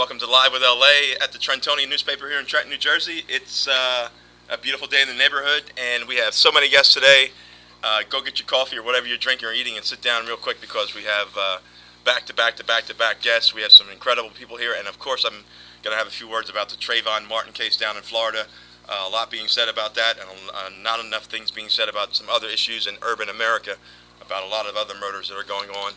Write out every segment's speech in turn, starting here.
Welcome to Live with LA at the Trentonian newspaper here in Trenton, New Jersey. It's a beautiful day in the neighborhood, and we have so many guests today. Go get your coffee or whatever you're drinking or eating and sit down real quick because we have back-to-back guests. We have some incredible people here, and of course I'm going to have a few words about the Trayvon Martin case down in Florida. A lot being said about that, and not enough things being said about some other issues in urban America, about a lot of other murders that are going on,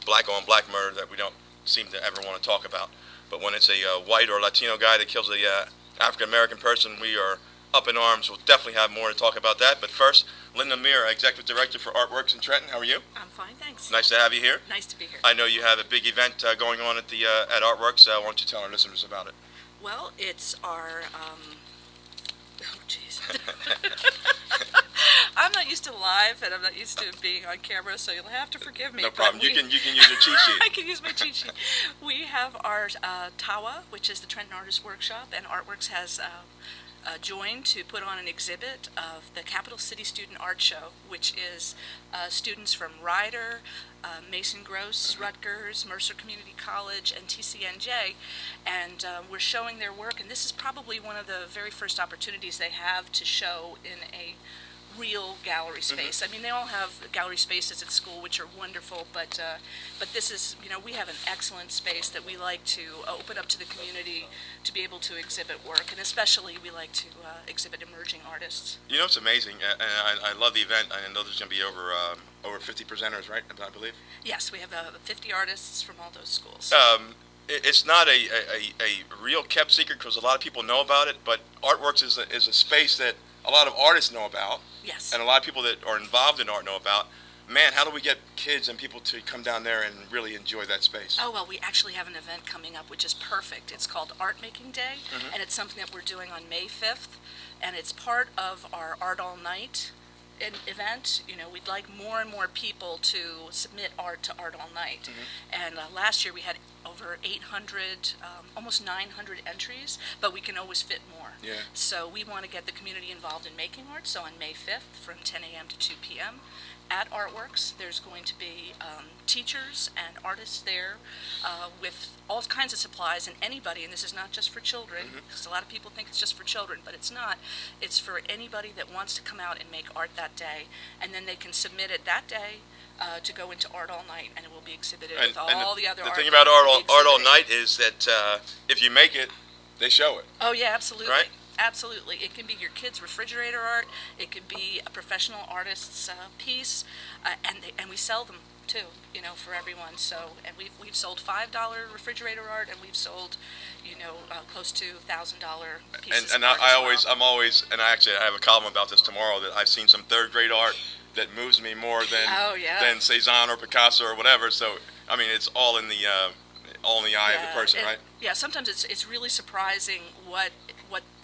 black-on-black murder that we don't seem to ever want to talk about. But when it's a white or Latino guy that kills a African-American person, we are up in arms. We'll definitely have more to talk about that. But first, Linda Meir, Executive Director for Artworks in Trenton. How are you? I'm fine, thanks. Nice to have you here. Nice to be here. I know you have a big event going on at the at Artworks. Why don't you tell our listeners about it? Well, it's our, oh jeez. I'm not used to live, and I'm not used to being on camera, so you'll have to forgive me. No problem. You can use your cheat sheet. I can use my cheat sheet. We have our TAWA, which is the Trenton Artist Workshop, and Artworks has joined to put on an exhibit of the Capital City Student Art Show, which is students from Rider, Mason Gross, Rutgers, Mercer Community College, and TCNJ, and we're showing their work, and this is probably one of the very first opportunities they have to show in a real gallery space. I mean, they all have gallery spaces at school, which are wonderful, but this is, we have an excellent space that we like to open up to the community to be able to exhibit work, and especially we like to exhibit emerging artists. You know, it's amazing, and I love the event. I know there's going to be over 50 presenters, right, I believe? Yes, we have 50 artists from all those schools. It's not a real kept secret because a lot of people know about it, but Artworks is a space that a lot of artists know about. Yes. And a lot of people that are involved in art know about. Man, how do we get kids and people to come down there and really enjoy that space? Oh, well, we actually have an event coming up which is perfect. It's called Art Making Day, and it's something that we're doing on May 5th, and it's part of our Art All Night event. We'd like more and more people to submit art to Art All Night. And last year we had over 800, almost 900 entries, but we can always fit more. Yeah. So we want to get the community involved in making art. So on May 5th from 10 a.m. to 2 p.m. at Artworks, there's going to be teachers and artists there with all kinds of supplies, and anybody, and this is not just for children, because a lot of people think it's just for children, but it's not. It's for anybody that wants to come out and make art that day, and then they can submit it that day to go into Art All Night, and it will be exhibited with all the other art. The thing about Art All Night is that if you make it, they show it. Oh, yeah, absolutely. Right? Absolutely. It can be your kid's refrigerator art. It can be a professional artist's piece, and we sell them too, for everyone. So, and we've sold $5 refrigerator art, and we've sold, close to $1,000 pieces. And of art I'm always, and I have a column about this tomorrow, that I've seen some third grade art that moves me more than Cezanne or Picasso or whatever. So, I mean, it's all in the eye of the person, right? Yeah, sometimes it's really surprising what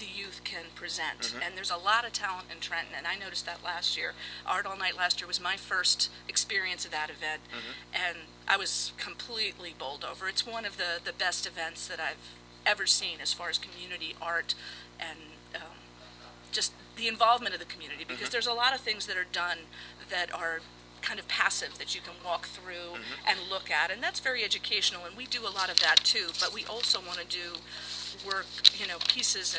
the youth can present, and there's a lot of talent in Trenton, and I noticed that last year. Art All Night last year was my first experience of that event, and I was completely bowled over. It's one of the best events that I've ever seen as far as community art and just the involvement of the community, because there's a lot of things that are done that are kind of passive that you can walk through and look at, and that's very educational, and we do a lot of that too, but we also want to do work, pieces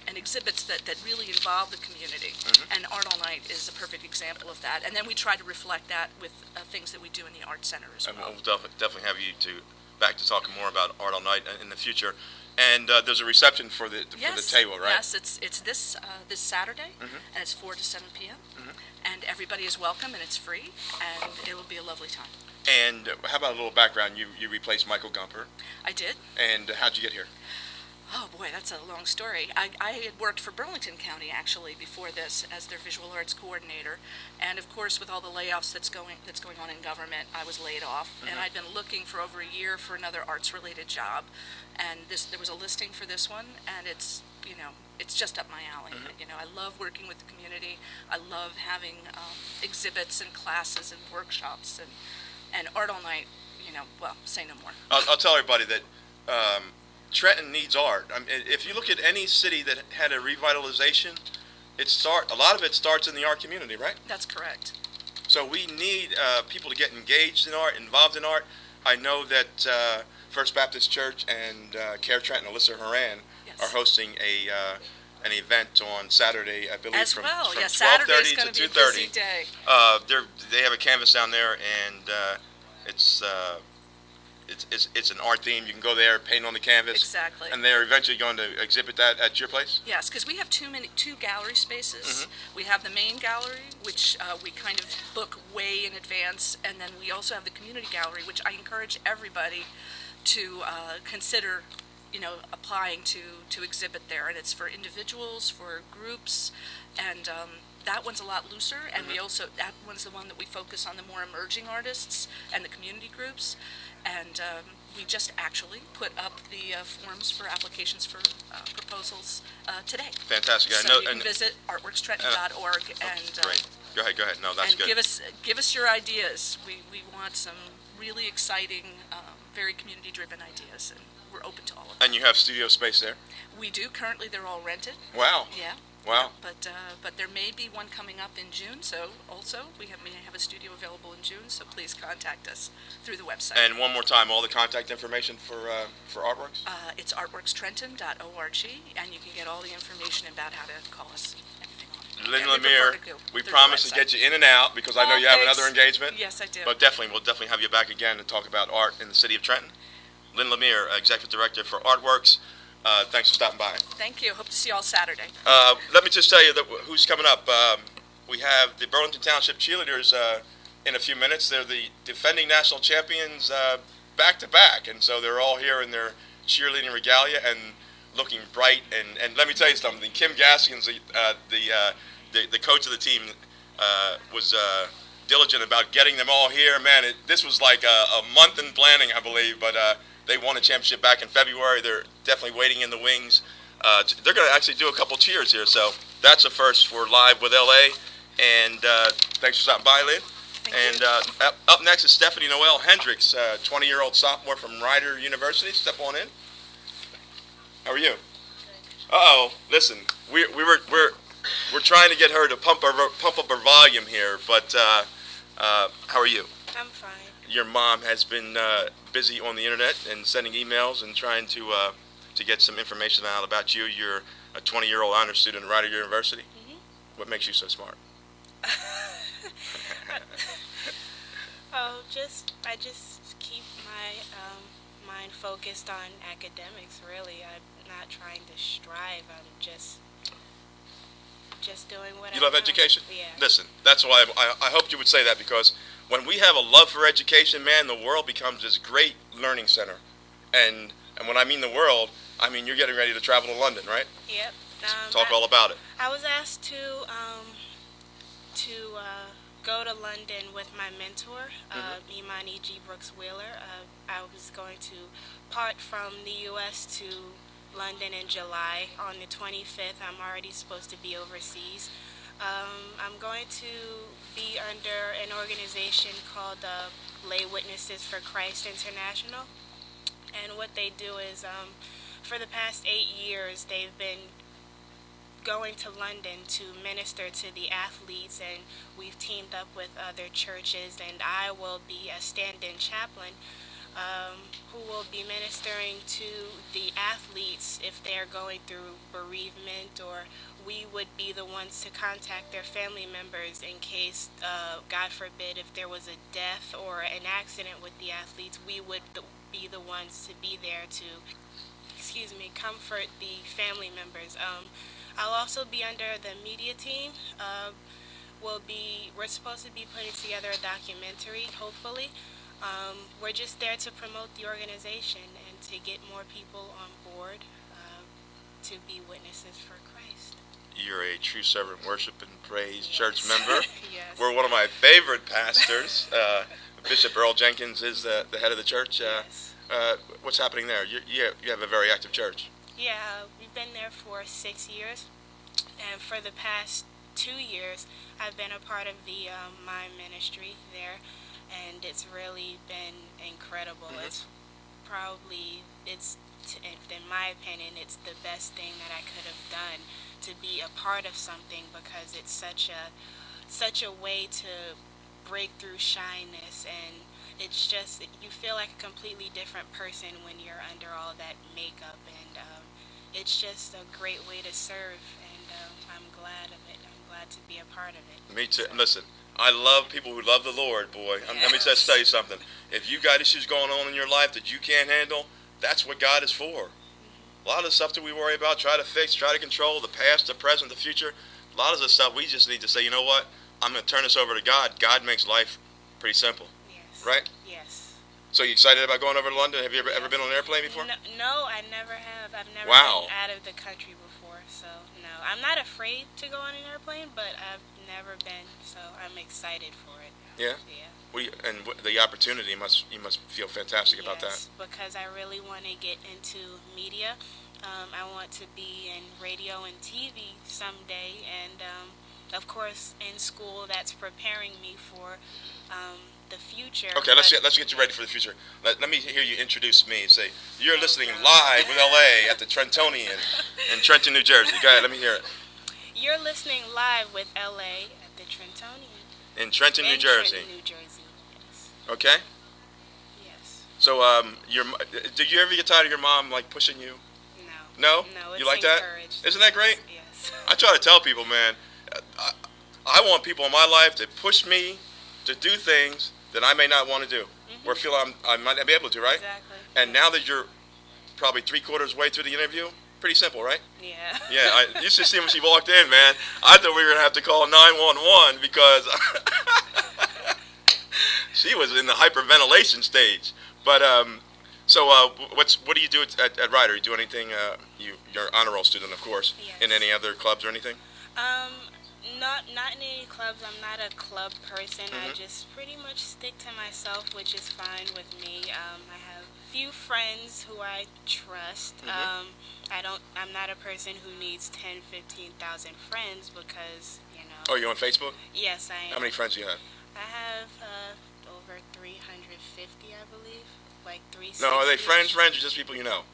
and exhibits that really involve the community, and Art All Night is a perfect example of that, and then we try to reflect that with things that we do in the Art Center as well. And we'll definitely have you back to talk more about Art All Night in the future. And there's a reception for the table, right? Yes, it's this Saturday, and it's 4 to 7 p.m. And everybody is welcome, and it's free, and it will be a lovely time. And how about a little background? You replaced Michael Gumper. I did. And how'd you get here? Oh boy, that's a long story. I had worked for Burlington County actually before this as their visual arts coordinator, and of course with all the layoffs that's going on in government, I was laid off, and I'd been looking for over a year for another arts-related job, and there was a listing for this one, and it's just up my alley. I love working with the community. I love having exhibits and classes and workshops, and Art All Night. Well, say no more. I'll tell everybody that. Trenton needs art. I mean, if you look at any city that had a revitalization, a lot of it starts in the art community, right? That's correct. So we need people to get engaged in art, involved in art. I know that First Baptist Church and Care Trenton, Alyssa Horan, Yes. are hosting an event on Saturday, I believe, As from well. from Yeah, 12:30 Saturday's to going to be a 2:30. busy day. They have a canvas down there, and it's it's an art theme. You can go there, paint on the canvas. Exactly. And they're eventually going to exhibit that at your place? Yes, because we have two gallery spaces. Mm-hmm. We have the main gallery, which we kind of book way in advance, and then we also have the community gallery, which I encourage everybody to consider, applying to exhibit there. And it's for individuals, for groups, and that one's a lot looser. And that one's the one that we focus on the more emerging artists and the community groups. And we just actually put up the forms for applications for proposals today. Fantastic. So you can visit artworkstrenton.org and great. Go ahead. No, that's and good. give us your ideas. We want some really exciting, very community-driven ideas, and we're open to all of them. And you have studio space there? We do. Currently, they're all rented. Wow. Yeah. Wow. But there may be one coming up in June. So also we may have a studio available in June. So please contact us through the website. And one more time, all the contact information for Artworks? It's artworkstrenton.org, and you can get all the information about how to call us. Lynn Yeah, Lemire, we promise to get you in and out because I know you have thanks. another engagement. Yes, I do. But we'll definitely have you back again to talk about art in the city of Trenton. Lynn Lemire, Executive Director for Artworks. Thanks for stopping by. Thank you. Hope to see you all Saturday. Let me just tell you who's coming up. We have the Burlington Township Cheerleaders in a few minutes. They're the defending national champions back to back, and so they're all here in their cheerleading regalia and looking bright. And let me tell you something. Kim Gaskins, the coach of the team, was diligent about getting them all here. Man, this was like a month in planning, I believe, but they won a championship back in February. They're definitely waiting in the wings. They're going to actually do a couple cheers here, so that's a first for Live with LA. And thanks for stopping by, Lynn. Thank And up next is Stephanie Noel Hendricks, 20-year-old sophomore from Rider University. Step on in. How are you? Uh-oh. Listen, we're trying to get her to pump up her volume here, but how are you? I'm fine. Your mom has been busy on the internet and sending emails and trying to get some information out about you. You're a 20-year-old honor student at Rider University. Mm-hmm. What makes you so smart? I just keep my mind focused on academics. Really, I'm not trying to strive. I'm just doing what You love education? Yeah. Listen, that's why I hoped you would say that, because when we have a love for education, man, the world becomes this great learning center. And when I mean the world, I mean you're getting ready to travel to London, right? Yep. Talk all about it. I was asked to go to London with my mentor, Imani G. Brooks Wheeler. I was going to part from the U.S. to London in July. On the 25th, I'm already supposed to be overseas. I'm going to be under an organization called Lay Witnesses for Christ International. And what they do is, for the past 8 years, they've been going to London to minister to the athletes, and we've teamed up with other churches, and I will be a stand-in chaplain who will be ministering to the athletes if they're going through bereavement, or we would be the ones to contact their family members in case, God forbid, if there was a death or an accident with the athletes, we would be the ones to be there to, comfort the family members. I'll also be under the media team. We're supposed to be putting together a documentary, hopefully. We're just there to promote the organization and to get more people on board to be witnesses for Christ. You're a true servant worship and praise Yes. church member. Yes. We're one of my favorite pastors. Bishop Earl Jenkins is the head of the church. Yes. What's happening there? You have a very active church. Yeah, we've been there for 6 years, and for the past 2 years, I've been a part of the Mime ministry there, and it's really been incredible. Mm-hmm. In my opinion, it's the best thing that I could have done to be a part of something, because it's such a way to break through shyness and it's just you feel like a completely different person when you're under all that makeup, and it's just a great way to serve, and I'm glad of it. I'm glad to be a part of it. Me too. Listen, I love people who love the Lord, boy. Let me just tell you something. If you got issues going on in your life that you can't handle, that's what God is for. A lot of the stuff that we worry about, try to fix, try to control, the past, the present, the future, a lot of the stuff we just need to say, you know what, I'm going to turn this over to God. God makes life pretty simple. Yes. Right? Yes. So you excited about going over to London? Have you ever been on an airplane before? No, I never have. I've never Wow. been out of the country before, so no. I'm not afraid to go on an airplane, but I've never been, so I'm excited for it. Yeah? Yeah. The opportunity, you must feel fantastic about that. Yes, because I really want to get into media. I want to be in radio and TV someday, and of course in school that's preparing me for the future. Okay, let's get you ready for the future. Let me hear you introduce me. Say, you're listening live with LA at the Trentonian in Trenton, New Jersey. Go ahead, let me hear it. You're listening live with LA at the Trentonian. In Trenton, New Jersey. Trenton, New Jersey, yes. Okay? Yes. So, did you ever get tired of your mom, like, pushing you? No? No? No, it's You like that? encouraged. Isn't that great? Yes. I try to tell people, man, I want people in my life to push me to do things that I may not want to do, or feel I might not be able to, right? Exactly. And now that you're probably 3/4 way through the interview, pretty simple, right? Yeah. Yeah, you should see when she walked in, man. I thought we were going to have to call 911 because she was in the hyperventilation stage. But, what do you do at Ryder? You do anything, you're an honor roll student, of course, Yes. in any other clubs or anything? Not in any clubs. I'm not a club person. I just pretty much stick to myself, which is fine with me. I have few friends who I trust. I'm not a person who needs 10, 15,000 friends because, Oh, you on Facebook? Yes, I am. How many friends do you have? I have over 350, I believe. Like 360. No, are they friends or just people you know?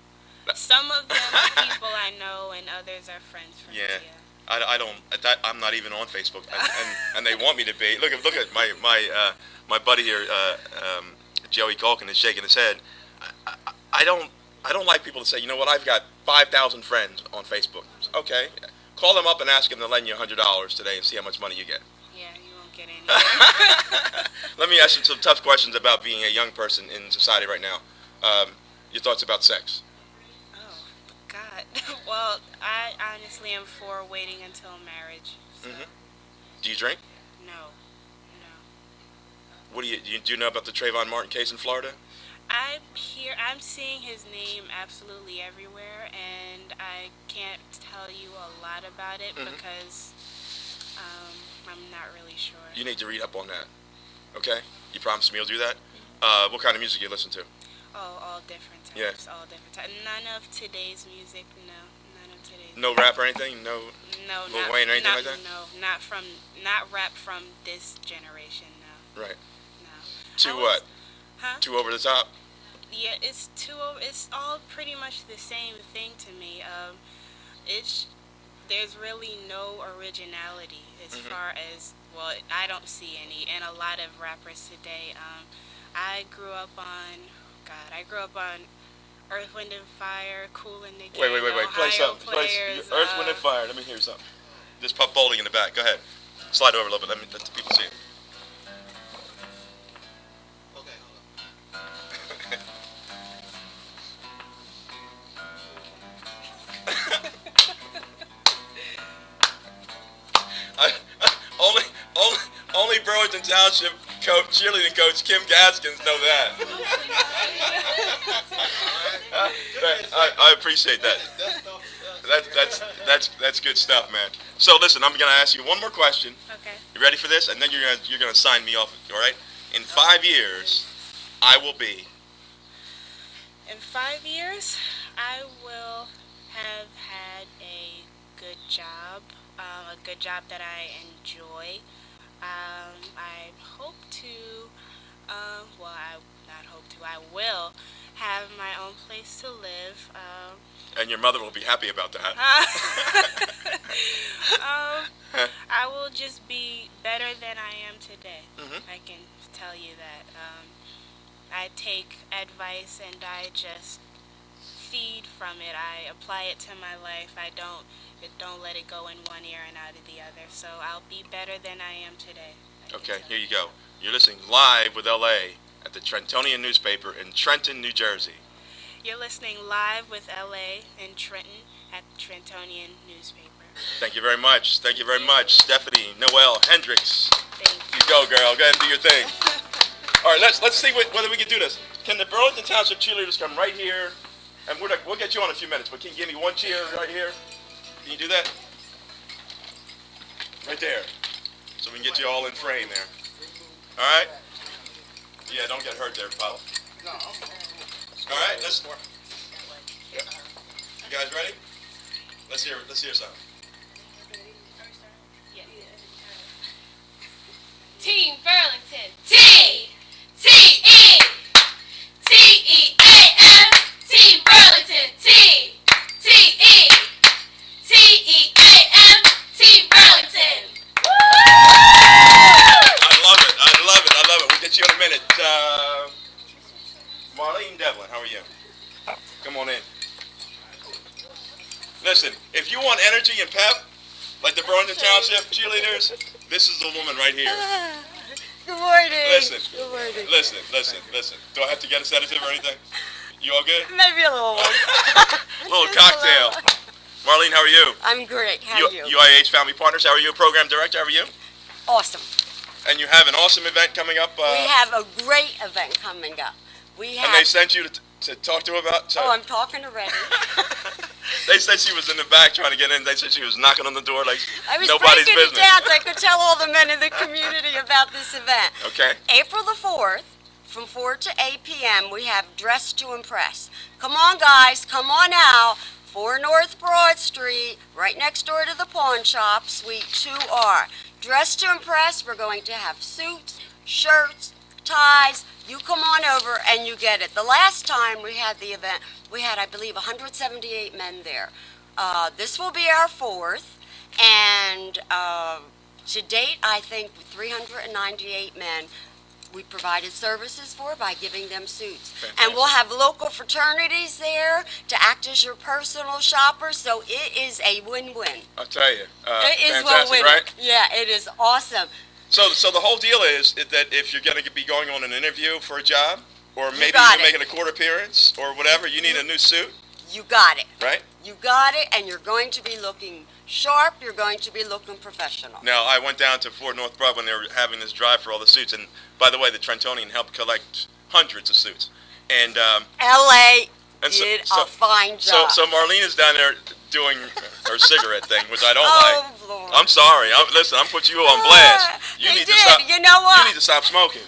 Some of them are people I know, and others are friends. Yeah. I'm not even on Facebook, and they want me to be. Look at my buddy here, Joey Culkin is shaking his head. I don't like people to say, you know what, I've got 5,000 friends on Facebook. Okay, call them up and ask them to lend you $100 today and see how much money you get. Yeah, you won't get any. Let me ask you some tough questions about being a young person in society right now. Your thoughts about sex? Oh, God. Well, I honestly am for waiting until marriage. So. Do you drink? No. What do you know about the Trayvon Martin case in Florida? I'm seeing his name absolutely everywhere, and I can't tell you a lot about it because I'm not really sure. You need to read up on that. Okay? You promise me you'll do that? What kind of music do you listen to? Oh, all different types. Yeah. All different types. None of today's music, no. None of today's No rap or anything? No Lil Wayne or anything like that? No, not rap from this generation, no. Right. No. Too what? Huh? Too over the top? Yeah, it's all pretty much the same thing to me. There's really no originality as far as, well, I don't see any, and a lot of rappers today. I grew up on Earth, Wind and Fire, Kool and the Gang, Wait. Play something. Players, Earth, Wind and Fire. Let me hear something. There's Puff Bowling in the back. Go ahead. Slide over a little bit. Let the people see it. Okay, hold Only Burlington Township cheerleading coach Kim Gaskins know that. I appreciate that. That's good stuff, man. So listen, I'm gonna ask you one more question. Okay. You ready for this? And then you're gonna sign me off. All right? In 5 years, I will be. In 5 years, I will have had a good job that I enjoy. I hope to, I will have my own place to live. And your mother will be happy about that. I will just be better than I am today. I can tell you that. I take advice and I just feed from it. I apply it to my life. I don't let it go in one ear and out of the other. So I'll be better than I am today. Okay, here you go. You're listening live with LA at the Trentonian newspaper in Trenton, New Jersey. You're listening live with LA in Trenton at the Trentonian newspaper. Thank you very much. Thank you very much, Stephanie Noel Hendricks. Thank you. You go, girl. Go ahead and do your thing. All right, let's see whether we can do this. Can the Burlington Township cheerleaders come right here? And we'll get you on in a few minutes, but can you give me one cheer right here? Can you do that? Right there. So we can get you all in frame there. All right? Yeah, don't get hurt there, pal. All right, let's. Yep. You guys ready? Let's hear something. Team Burlington, T-E-T-E-A-M, Team Burlington, T-E-T-E-A-M, Team Burlington. I love it. We'll get you in a minute. Marlene Devlin, how are you? Come on in. Listen, if you want energy and pep, like the Burlington Township cheerleaders, this is the woman right here. Good morning. Listen, Good morning. listen. Do I have to get a sedative or anything? You all good? Maybe a little one. Little cocktail. Marlene, how are you? I'm great. How are you? UIH Family Partners, how are you? Program Director, how are you? Awesome. And you have an awesome event coming up. We have a great event coming up. And they sent you to talk to about. Oh, I'm talking already. They said she was in the back trying to get in. They said she was knocking on the door like I was nobody's breaking business. it down so I could tell all the men in the community about this event. Okay. April the 4th, from 4 to 8 p.m., we have Dress to Impress. Come on, guys. Come on out. 4 North Broad Street, right next door to the pawn shop, Suite 2R. Dress to Impress. We're going to have suits, shirts, ties. You come on over and you get it. The last time we had the event, we had, I believe, 178 men there. This will be our 4th, and to date, I think 398 men we provided services for by giving them suits. Fantastic. And we'll have local fraternities there to act as your personal shoppers, so it is a win-win. I'll tell you. It is Fantastic, win-win. right? Yeah, it is awesome. So the whole deal is that if you're going to be going on an interview for a job, or maybe got you're it. making a court appearance, or whatever, you need a new suit, You got it. right? You got it, and you're going to be looking sharp. You're going to be looking professional. Now, I went down to 4 North Broad when they were having this drive for all the suits, and by the way, the Trentonian helped collect hundreds of suits. And L.A. And did a fine job. So Marlene is down there doing her cigarette thing, which I don't Oh, like. Lord. I'm sorry. Listen, I'm putting you on blast. You They need did. to stop. You know what? You need to stop smoking.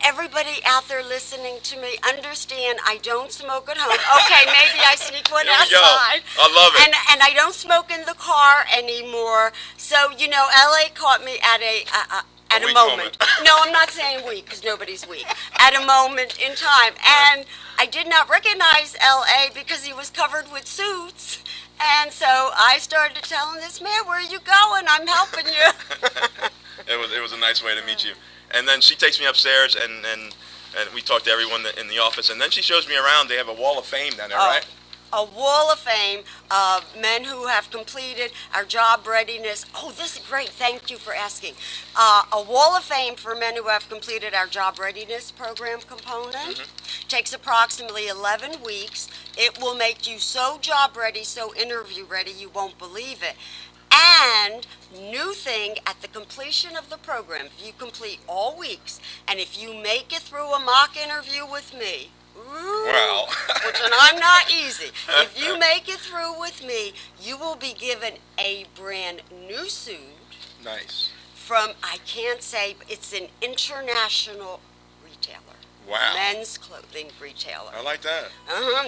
Everybody out there listening to me, understand I don't smoke at home. Okay, maybe I sneak one Here we go. outside. I love it. And I don't smoke in the car anymore. So, you know, LA caught me at a weak moment. No, I'm not saying weak, because nobody's weak. At a moment in time. And I did not recognize LA because he was covered with suits. And so I started telling this man, where are you going? I'm helping you. It was a nice way to meet you. And then she takes me upstairs, and we talk to everyone in the office, and then she shows me around. They have a wall of fame down there, right? A wall of fame of men who have completed our job readiness. Oh, this is great. Thank you for asking. A wall of fame for men who have completed our job readiness program component. Takes approximately 11 weeks. It will make you so job ready, so interview ready, you won't believe it. And new thing, at the completion of the program, if you complete all weeks, and if you make it through a mock interview with me, Wow. which and I'm not easy. If you make it through with me, you will be given a brand new suit Nice. from, I can't say, it's an international retailer. Wow. Men's clothing retailer. I like that.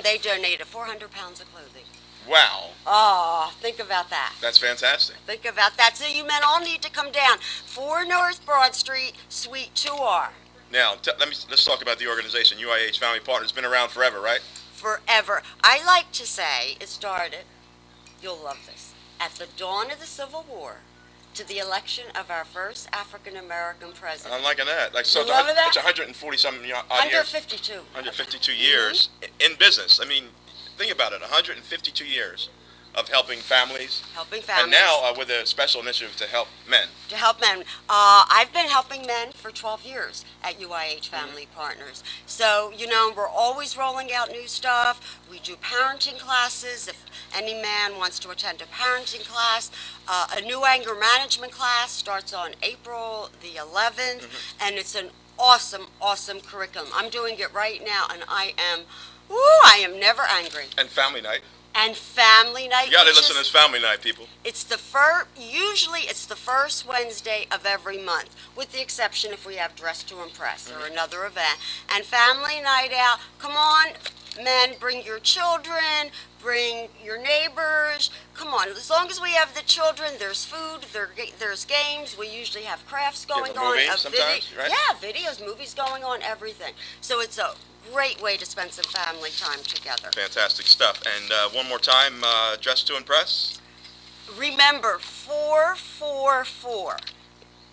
They donated 400 pounds of clothing. Wow. Oh, think about that. That's fantastic. Think about that. So you men all need to come down. 4 North Broad Street, Suite 2R. Now, let's talk about the organization, UIH Family Partners. It's been around forever, right? Forever. I like to say it started, you'll love this, at the dawn of the Civil War, to the election of our first African-American president. I'm liking that. Like, so Love that? it's 140-something odd years. 152. 152 years in business. I mean, think about it. 152 years of helping families. Helping families. And now with a special initiative to help men. To help men. I've been helping men for 12 years at UIH Family Partners. So, you know, we're always rolling out new stuff. We do parenting classes. If any man wants to attend a parenting class, a new anger management class starts on April the 11th, and it's an awesome, awesome curriculum. I'm doing it right now, and I am never angry. And family night. And family night. You gotta listen to this family night, people. It's usually it's the first Wednesday of every month, with the exception if we have Dress to Impress or another event. And family night out, come on, men, bring your children, bring your neighbors. Come on, as long as we have the children, there's food, there's games. We usually have crafts going on. Movies sometimes, right? Yeah, videos, movies going on, everything. So it's a great way to spend some family time together. Fantastic stuff. And one more time, Dress to Impress. Remember, 444.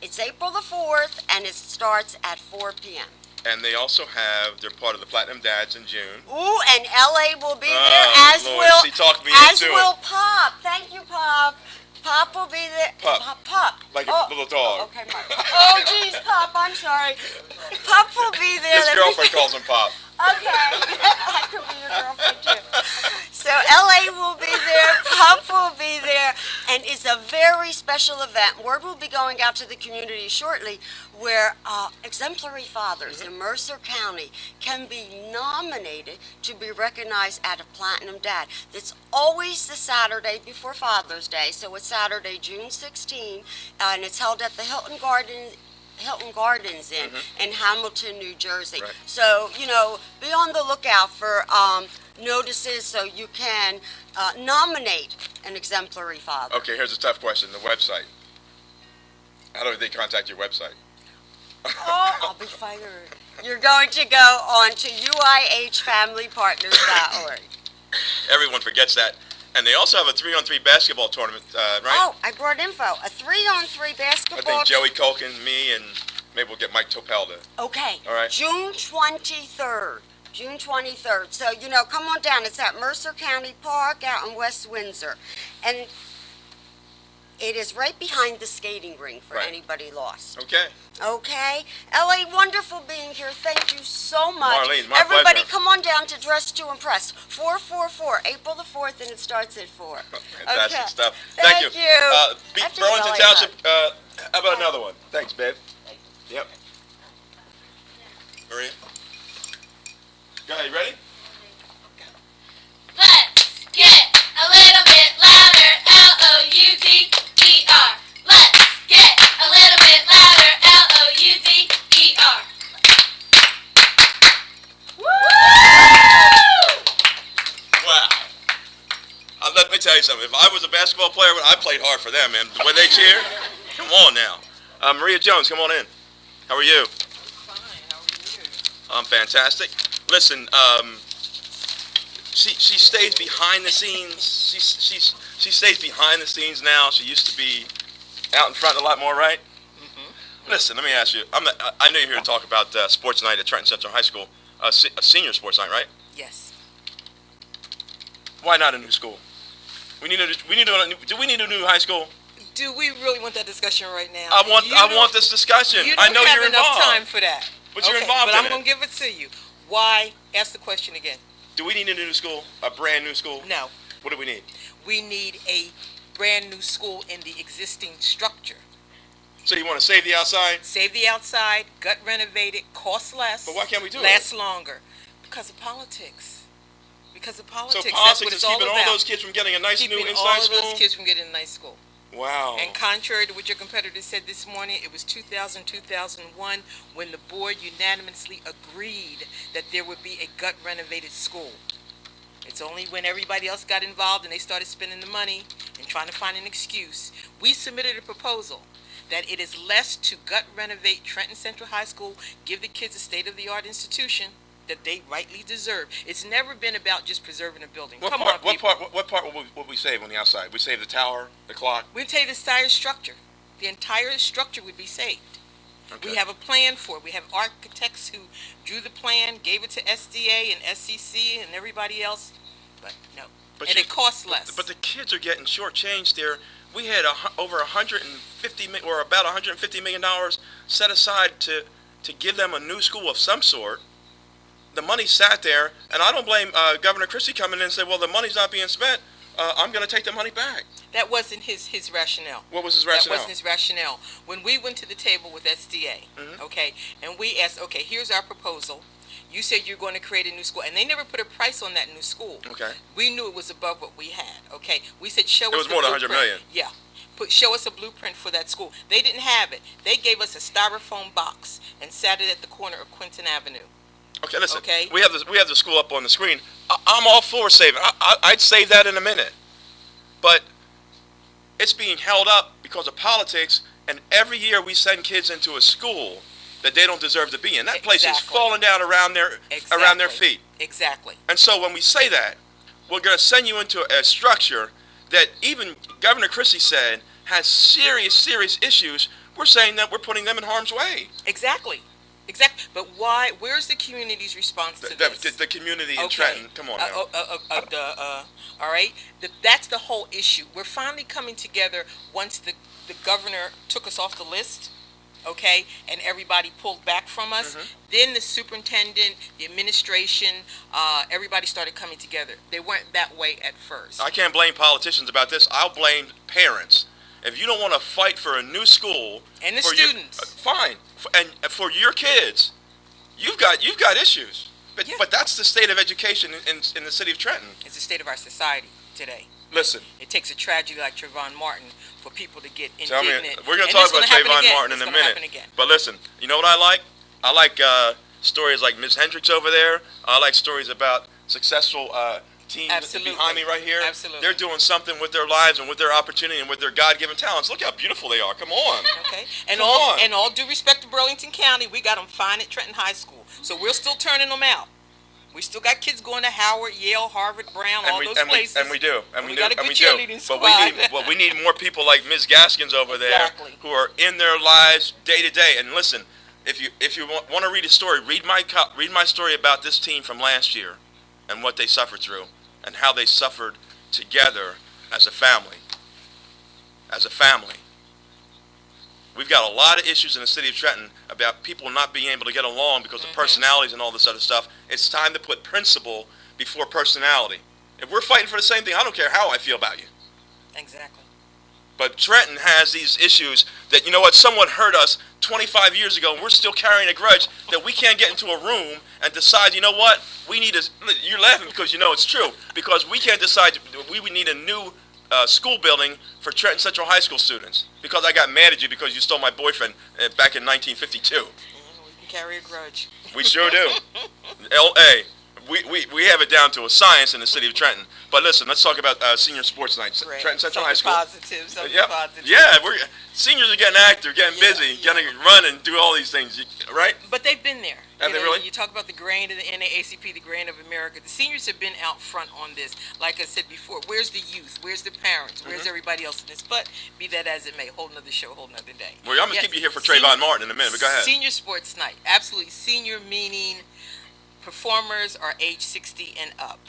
It's April the 4th, and it starts at 4 p.m. And they also they're part of the Platinum Dads in June. Ooh, and LA will be there, as Lord, will she talked me as into will it. Pop. Thank you, Pop. Pop will be there. Pop. Like a little dog. Okay, Pop. Oh, geez, Pop, I'm sorry. Pop will be there. His girlfriend calls him Pop. Okay. I could be your girlfriend, too. So LA will be there, Pop will be there, and it's a very special event. Word will be going out to the community shortly where exemplary fathers in Mercer County can be nominated to be recognized at a Platinum Dad. It's always the Saturday before Father's Day, so it's Saturday, June 16, and it's held at the Hilton Gardens in Hamilton, New Jersey. Right. So, you know, be on the lookout for notices so you can nominate an exemplary father. Okay, here's a tough question. The website. How do they contact your website? Oh, I'll be fired. You're going to go on to uihfamilypartners.org. Everyone forgets that. And they also have a 3-on-3 basketball tournament, right? Oh, I brought info. A 3-on-3 I basketball. think Joey Culkin, me, and maybe we'll get Mike Topel to. Okay. All right. June 23rd. June 23rd. So, you know, come on down. It's at Mercer County Park out in West Windsor. And it is right behind the skating rink for Right. anybody lost. Okay. Okay. L.A., wonderful being here. Thank you so much. Marlene, my Everybody, pleasure. come on down to Dress to Impress. 444, April the 4th, and it starts at 4. Fantastic Okay. stuff. Thank you. you. I have to Burlington go like Township, how about another one? Thanks, babe. Yep. Maria? Go ahead, you ready? Let's get a little bit louder. Louder. Let's get a little bit louder. Louder. Wow. Let me tell you something. If I was a basketball player, I played hard for them, man. The way they cheer, come on now. Maria Jones, come on in. How are you? Fine. How are you? I'm fantastic. Listen, she stays behind the scenes. She stays behind the scenes now. She used to be out in front a lot more, right? Mm-hmm. Listen, let me ask you. I know you're here to talk about sports night at Trenton Central High School, a senior sports night, right? Yes. Why not a new school? Do we need a new high school? Do we really want that discussion right now? I want this discussion. You I don't know have you're enough involved. time for that. But you're Okay, involved but in I'm going to give it to you. Why? Ask the question again. Do we need a new school? A brand new school? No. What do we need? We need a brand new school in the existing structure. So you want to save the outside? Save the outside, gut renovate it, cost less. But why can't we do it? Last longer. Because of politics. Because of So politics. That's politics what is it's all keeping about. all those kids from getting a nice Keeping new all inside of school? those kids from getting a nice school. Wow. And contrary to what your competitor said this morning, it was 2000-2001 when the board unanimously agreed that there would be a gut renovated school. It's only when everybody else got involved and they started spending the money and trying to find an excuse. We submitted a proposal that it is less to gut renovate Trenton Central High School, give the kids a state-of-the-art institution that they rightly deserve. It's never been about just preserving a building. What Come part on, people. would we save on the outside? We save the tower, the clock. We take the entire structure. The entire structure would be saved. Okay. We have a plan for it. We have architects who drew the plan, gave it to SDA and SCC and everybody else, but no. And it costs less. But the kids are getting shortchanged there. We had over 150 or about 150 million dollars set aside to give them a new school of some sort. The money sat there, and I don't blame Governor Christie coming in and say, "Well, the money's not being spent. I'm going to take the money back." That wasn't his rationale. What was his rationale? That wasn't his rationale. When we went to the table with SDA, okay, and we asked, okay, here's our proposal. You said you're going to create a new school, and they never put a price on that new school. Okay. We knew it was above what we had. Okay. We said, show us. It was more than 100 million. Yeah. Show us a blueprint for that school. They didn't have it. They gave us a styrofoam box and sat it at the corner of Quinton Avenue. Okay, listen. Okay. We have the school up on the screen. I'm all for saving. I'd save that in a minute, but it's being held up because of politics. And every year we send kids into a school that they don't deserve to be in. That place is falling down around their feet. Exactly. And so when we say that, we're going to send you into a structure that even Governor Christie said has serious issues. We're saying that we're putting them in harm's way. Exactly. But why? Where's the community's response to this? The community in Trenton. Come on now. All right. That's the whole issue. We're finally coming together once the governor took us off the list. Okay, and everybody pulled back from us. Then the superintendent, the administration, everybody started coming together. They weren't that way at first. I can't blame politicians about this. I'll blame parents. If you don't want to fight for a new school and the students, fine. And for your kids, you've got issues. But that's the state of education in the city of Trenton. It's the state of our society today. Listen. It takes a tragedy like Trayvon Martin for people to get indignant. We're going to talk about Trayvon Martin in a minute. But listen, you know what I like? I like stories like Ms. Hendricks over there. I like stories about successful teams behind me right here. Absolutely. They're doing something with their lives and with their opportunity and with their God-given talents. Look how beautiful they are. Come on. Okay. And all due respect to Burlington County, we got them fine at Trenton High School. So we're still turning them out. We still got kids going to Howard, Yale, Harvard, Brown, all those places. And we do. We got a good cheerleading squad. But we need more people like Ms. Gaskins over there who are in their lives day to day. And listen, if you want to read a story, read my story about this team from last year and what they suffered through and how they suffered together as a family. As a family. We've got a lot of issues in the city of Trenton about people not being able to get along because of personalities and all this other stuff. It's time to put principle before personality. If we're fighting for the same thing, I don't care how I feel about you. Exactly. But Trenton has these issues that, you know what, someone hurt us 25 years ago and we're still carrying a grudge that we can't get into a room and decide, you know what, we need you're laughing because you know it's true, because we can't decide we would need a new school building for Trenton Central High School students because I got mad at you because you stole my boyfriend back in 1952. We can carry a grudge. We sure do. L.A. We have it down to a science in the city of Trenton. But listen, let's talk about senior sports night. Right. Trenton Central High School. Positives. Yeah, seniors are getting active, getting busy, getting run and do all these things, right? But they've been there. Have they really? You talk about the grain of the NAACP, the grain of America. The seniors have been out front on this. Like I said before, where's the youth? Where's the parents? Where's everybody else in this? But be that as it may, whole nother show, whole nother day. Well, I'm going to keep you here for Trayvon Martin in a minute, but go ahead. Senior sports night. Absolutely. Senior meaning performers are age 60 and up.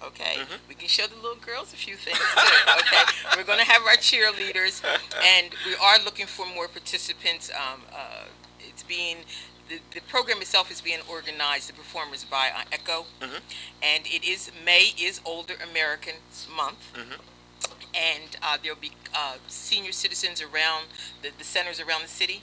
Okay, we can show the little girls a few things too. Okay, we're going to have our cheerleaders, and we are looking for more participants. It's being the program itself is being organized, the performers by ECHO, and May is Older Americans Month, and there'll be senior citizens around the centers around the city.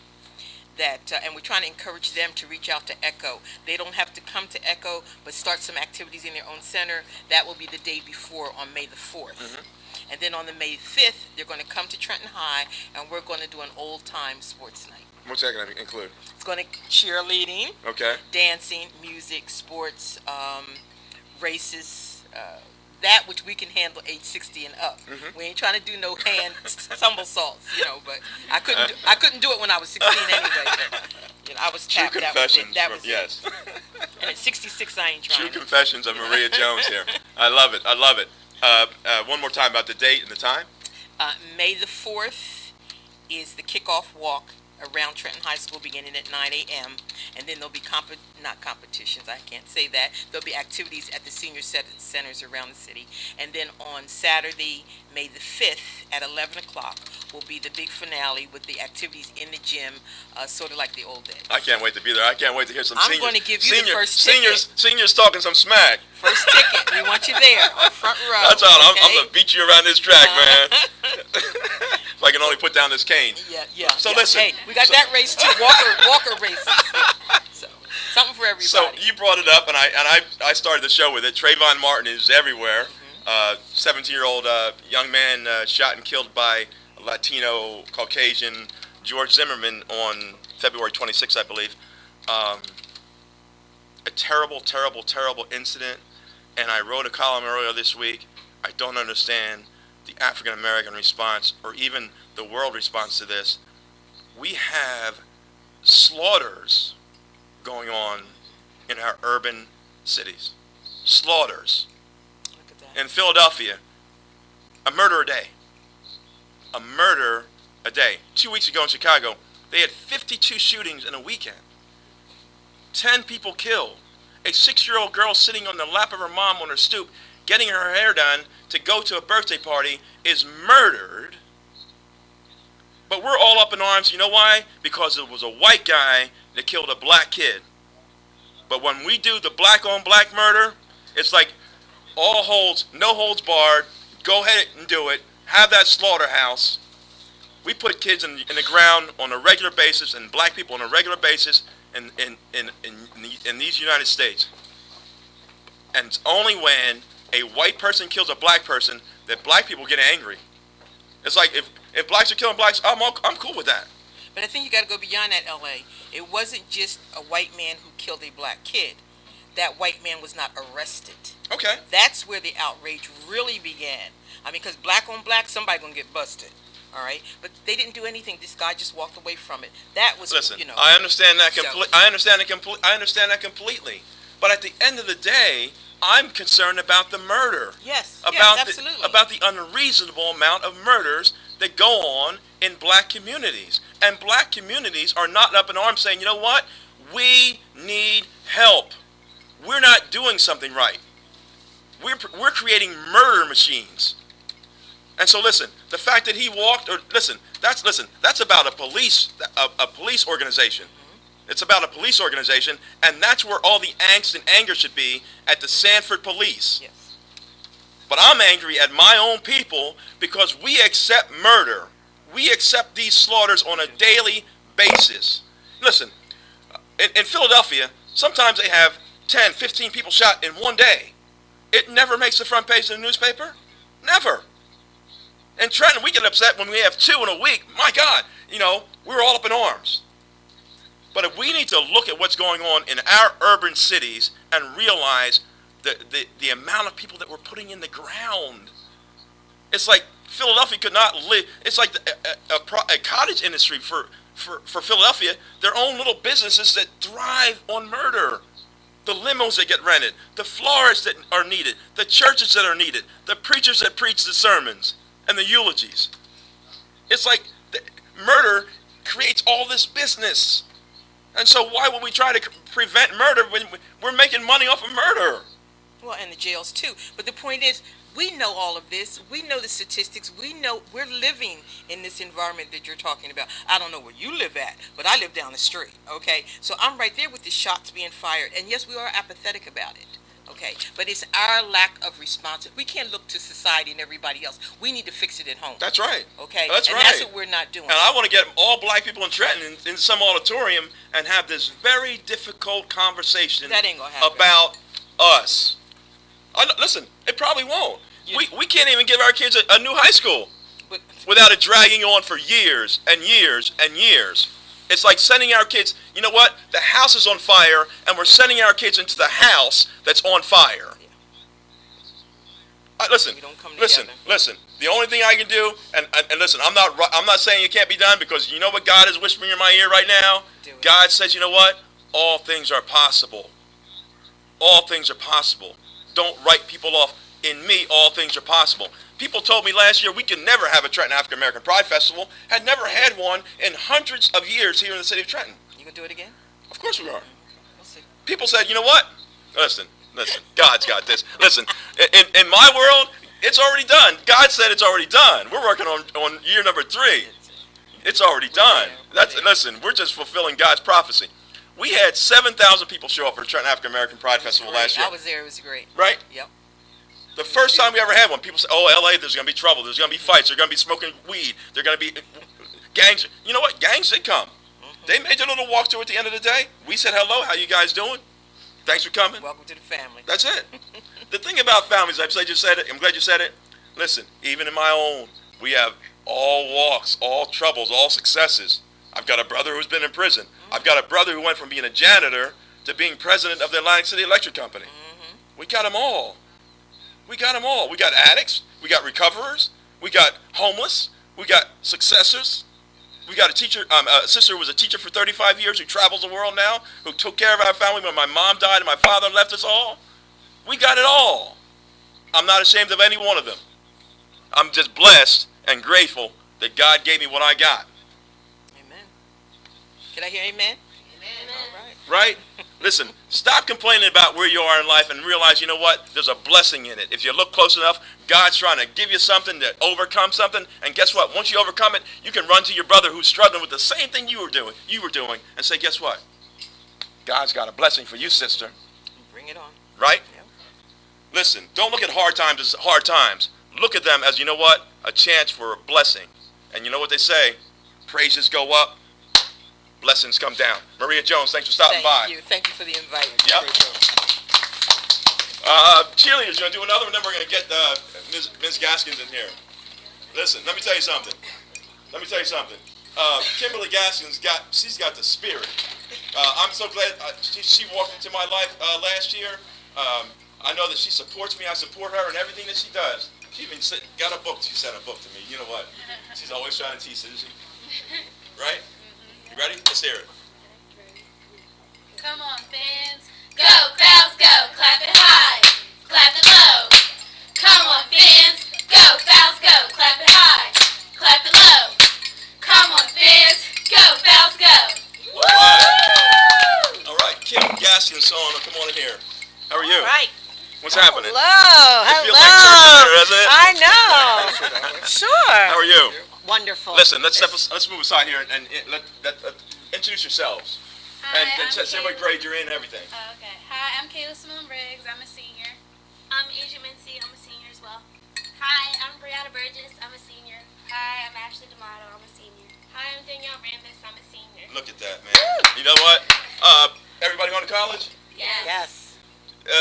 And we're trying to encourage them to reach out to ECHO. They don't have to come to ECHO, but start some activities in their own center. That will be the day before on May the 4th. And then on the May 5th, they're going to come to Trenton High, and we're going to do an old-time sports night. What's that going to include? It's going to cheerleading, dancing, music, sports, races, that which we can handle age 60 and up. We ain't trying to do no hand tumble salts, but I couldn't do it when I was 16 anyway. But, I was tapped. True confessions. That was yes. And at 66, I ain't trying. True confessions of Maria Jones here. I love it. One more time about the date and the time. May the 4th is the kickoff walk around Trenton High School beginning at 9 a.m. And then there'll be not competitions, I can't say that. There'll be activities at the senior centers around the city. And then on Saturday, May the 5th at 11 o'clock will be the big finale with the activities in the gym, sort of like the old days. I can't wait to be there. I can't wait to hear some I'm seniors. going to give you the first ticket. Seniors talking some smack. First ticket. We want you there on front row. That's all. I'm okay? going to beat you around this track, man. If I can only put down this cane. Yeah. So yeah. listen. Hey, we got that race too. Walker races. Yeah. So something for everybody. So you brought it up, and I started the show with it. Trayvon Martin is everywhere. 17-year-old young man shot and killed by a Latino Caucasian George Zimmerman on February 26th, I believe. A terrible, terrible, terrible incident. And I wrote a column earlier this week. I don't understand the African American response or even the world response to this. We have slaughters going on in our urban cities. Slaughters. Look at that. In Philadelphia, a murder a day. A murder a day. 2 weeks ago in Chicago, they had 52 shootings in a weekend. 10 people killed. A 6-year-old girl sitting on the lap of her mom on her stoop, getting her hair done to go to a birthday party, is murdered. But we're all up in arms. You know why? Because it was a white guy that killed a black kid. But when we do the black on black murder, it's like all holds, no holds barred. Go ahead and do it. Have that slaughterhouse. We put kids in the ground on a regular basis and black people on a regular basis in these United States. And it's only when a white person kills a black person that black people get angry. It's like if blacks are killing blacks, I'm cool with that. But I think you got to go beyond that, L.A. It wasn't just a white man who killed a black kid. That white man was not arrested. Okay. That's where the outrage really began. I mean, because black on black, somebody gonna get busted. All right, but they didn't do anything. This guy just walked away from it. That was, Listen, you know. I understand that so- I understand that completely. But at the end of the day, I'm concerned about the murder. Yes, About absolutely. about the unreasonable amount of murders that go on in black communities. And black communities are not up in arms saying, you know what? We need help. We're not doing something right. We're creating murder machines. And so listen, the fact that he walked, that's about a police organization. It's about a police organization, and that's where all the angst and anger should be, at the Sanford police. Yes. But I'm angry at my own people because we accept murder. We accept these slaughters on a daily basis. Listen, in Philadelphia, sometimes they have 10, 15 people shot in one day. It never makes the front page of the newspaper. Never. In Trenton, we get upset when we have 2 in a week. My God, we're all up in arms. But if we need to look at what's going on in our urban cities and realize the amount of people that we're putting in the ground. It's like Philadelphia could not live. It's like a cottage industry for Philadelphia, their own little businesses that thrive on murder. The limos that get rented, the florists that are needed, the churches that are needed, the preachers that preach the sermons and the eulogies. It's like murder creates all this business. And so why would we try to prevent murder when we're making money off of murder? Well, and the jails too. But the point is, we know all of this. We know the statistics. We know we're living in this environment that you're talking about. I don't know where you live at, but I live down the street, okay? So I'm right there with the shots being fired. And yes, we are apathetic about it, okay? But it's our lack of response. We can't look to society and everybody else. We need to fix it at home. That's right. Okay? That's and right. that's what we're not doing. And I want to get all black people in Trenton in some auditorium and have this very difficult conversation That ain't gonna happen. about us. Listen, it probably won't. Yeah. We can't even give our kids a new high school But without it dragging on for years and years and years. It's like sending our kids, you know what? The house is on fire, and we're sending our kids into the house that's on fire. Listen, We don't come listen. The only thing I can do, and listen, I'm not saying it can't be done, because you know what God is whispering in my ear right now? Do it. God says, you know what? All things are possible. All things are possible. Don't write people off. In me, all things are possible. People told me last year we could never have a Trenton African American Pride Festival. Had never had one in hundreds of years here in the city of Trenton. You gonna do it again? Of course we are. We'll see. People said, you know what? Listen, God's got this. Listen, in my world, it's already done. God said it's already done. We're working on year number 3. It's already done. Listen, we're just fulfilling God's prophecy. We had 7,000 people show up for the Trenton African American Pride Festival last year. I was there. It was great. Right? Yep. The first time we ever had one, people said, oh, LA, there's going to be trouble. There's going to be fights. They're going to be smoking weed. They're going to be gangs. You know what? Gangs did come. They made their little walk through at the end of the day. We said, hello, how you guys doing? Thanks for coming. Welcome to the family. That's it. The thing about families, I'm glad you said it. I'm glad you said it. Listen, even in my own, we have all walks, all troubles, all successes. I've got a brother who's been in prison. I've got a brother who went from being a janitor to being president of the Atlantic City Electric Company. We got them all. We got them all. We got addicts. We got recoverers. We got homeless. We got successors. We got a teacher, a sister who was a teacher for 35 years who travels the world now, who took care of our family when my mom died and my father left us all. We got it all. I'm not ashamed of any one of them. I'm just blessed and grateful that God gave me what I got. Amen. Can I hear amen? Amen. All right. Right? Listen, stop complaining about where you are in life and realize, you know what? There's a blessing in it. If you look close enough, God's trying to give you something to overcome something. And guess what? Once you overcome it, you can run to your brother who's struggling with the same thing you were doing, and say, guess what? God's got a blessing for you, sister. Bring it on. Right? Yep. Listen, don't look at hard times as hard times. Look at them as, you know what? A chance for a blessing. And you know what they say? Praises go up, blessings come down. Maria Jones, thanks for stopping by. Thank you for the invite. Yep. Cheerleaders, you're going to do another one, then we're going to get Ms. Gaskins in here. Listen, let me tell you something. Kimberly Gaskins, she's got the spirit. I'm so glad she walked into my life last year. I know that she supports me. I support her in everything that she does. She even got a book. She sent a book to me. You know what? She's always trying to teach, isn't she? Right? You ready? Let's hear it. Come on, fans. Go, crowds, go. Clap it high. Clap it low. Come on, fans. Go, crowds, go. Clap it high. Clap it low. Come on, fans. Go, crowds, go. All right. Kim Gaskins, come on in here. How are you? All right. What's happening? Hello. It feels like church in here, doesn't it? I know. Sure. How are you? Wonderful. Listen, let's move aside here and let introduce yourselves. Hi, And say what grade you're in and everything. Okay. Hi, I'm Kayla Simone Briggs. I'm a senior. I'm Asia Mincy. I'm a senior as well. Hi, I'm Brianna Burgess. I'm a senior. Hi, I'm Ashley D'Amato. I'm a senior. Hi, I'm Danielle Randis. I'm a senior. Look at that, man. You know what? Everybody going to college? Yes.